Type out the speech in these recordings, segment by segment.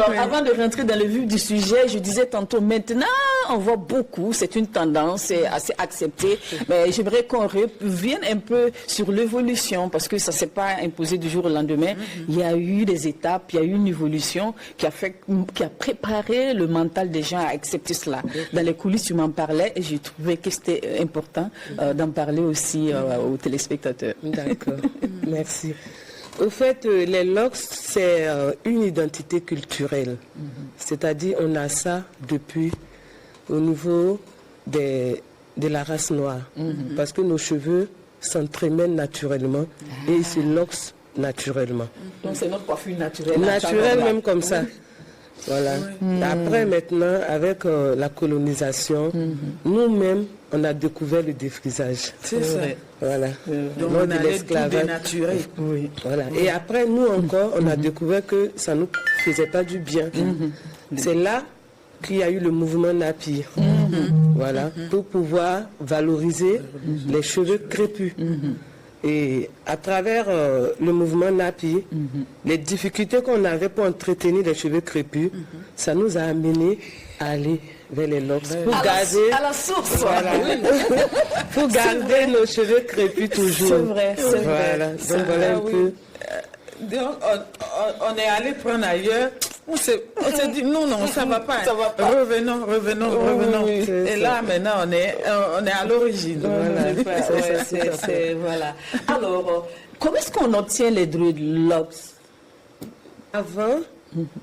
Alors, avant de rentrer dans le vif du sujet, je disais tantôt, maintenant, on voit beaucoup, c'est une tendance, c'est assez accepté, mais j'aimerais qu'on revienne un peu sur l'évolution, parce que ça ne s'est pas imposé du jour au lendemain. Il y a eu des étapes, il y a eu une évolution qui a préparé le mental des gens à accepter cela. Dans les coulisses, tu m'en parlais, et j'ai trouvé que c'était important d'en parler aussi aux téléspectateurs. D'accord, merci. Au fait, les locks, c'est une identité culturelle. C'est-à-dire, on a ça depuis au niveau de la race noire. Parce que nos cheveux s'entremênent naturellement et ils se loxent naturellement. Donc, c'est notre coiffure naturelle. Naturelle, même comme ça. Voilà. Après, maintenant, avec la colonisation, nous-mêmes, on a découvert le défrisage. C'est ça. Voilà. Donc, on a tout dénaturé. Oui. Voilà. Et après, nous encore, on a découvert que ça ne nous faisait pas du bien. C'est là qu'il y a eu le mouvement Napi. Voilà. Pour pouvoir valoriser les cheveux crépus. Et à travers le mouvement Napi, les difficultés qu'on avait pour entretenir les cheveux crépus, ça nous a amené à aller vers les locks. Pour garder, à la source. Voilà. Pour garder nos cheveux crépus toujours. C'est vrai, c'est voilà. vrai. Donc voilà un peu. Donc, on est allé prendre ailleurs. On s'est dit non, ça va pas. Ça va pas. Revenons. Oui, et là, maintenant, on est à l'origine. Voilà. Voilà. Alors, comment est-ce qu'on obtient les dreadlocks? Avant,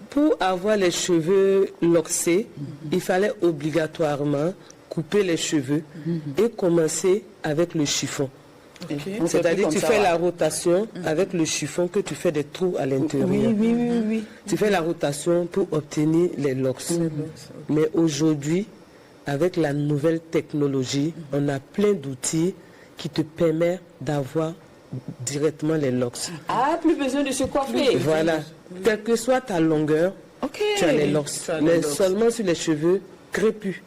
pour avoir les cheveux loxés, il fallait obligatoirement couper les cheveux et commencer avec le chiffon. Okay. C'est-à-dire tu fais la rotation avec le chiffon que tu fais des trous à l'intérieur. Oui. Tu fais la rotation pour obtenir les locks. Mais aujourd'hui, avec la nouvelle technologie, on a plein d'outils qui te permettent d'avoir directement les locks. Ah, plus besoin de se coiffer. Voilà. Quelle que soit ta longueur, tu as les locks. Mais seulement sur les cheveux crépus.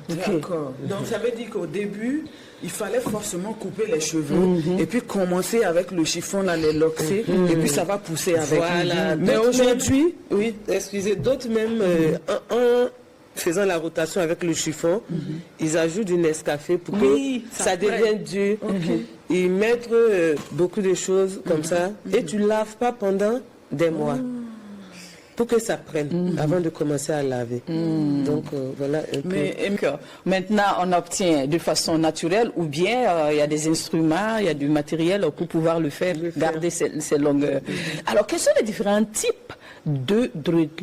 D'accord. Donc ça veut dire qu'au début, il fallait forcément couper les cheveux et puis commencer avec le chiffon, là, les loxer, et puis ça va pousser avec. Voilà. Mais aujourd'hui, d'autres même, en faisant la rotation avec le chiffon, ils ajoutent du Nescafé pour que ça devienne dur. Ils mettent beaucoup de choses comme ça et tu ne laves pas pendant des mois. Pour que ça prenne avant de commencer à laver. Donc voilà un peu. Maintenant, on obtient de façon naturelle ou bien il y a des instruments, il y a du matériel pour pouvoir le faire, garder ces longueurs. Alors, quels sont les différents types de dreadlocks?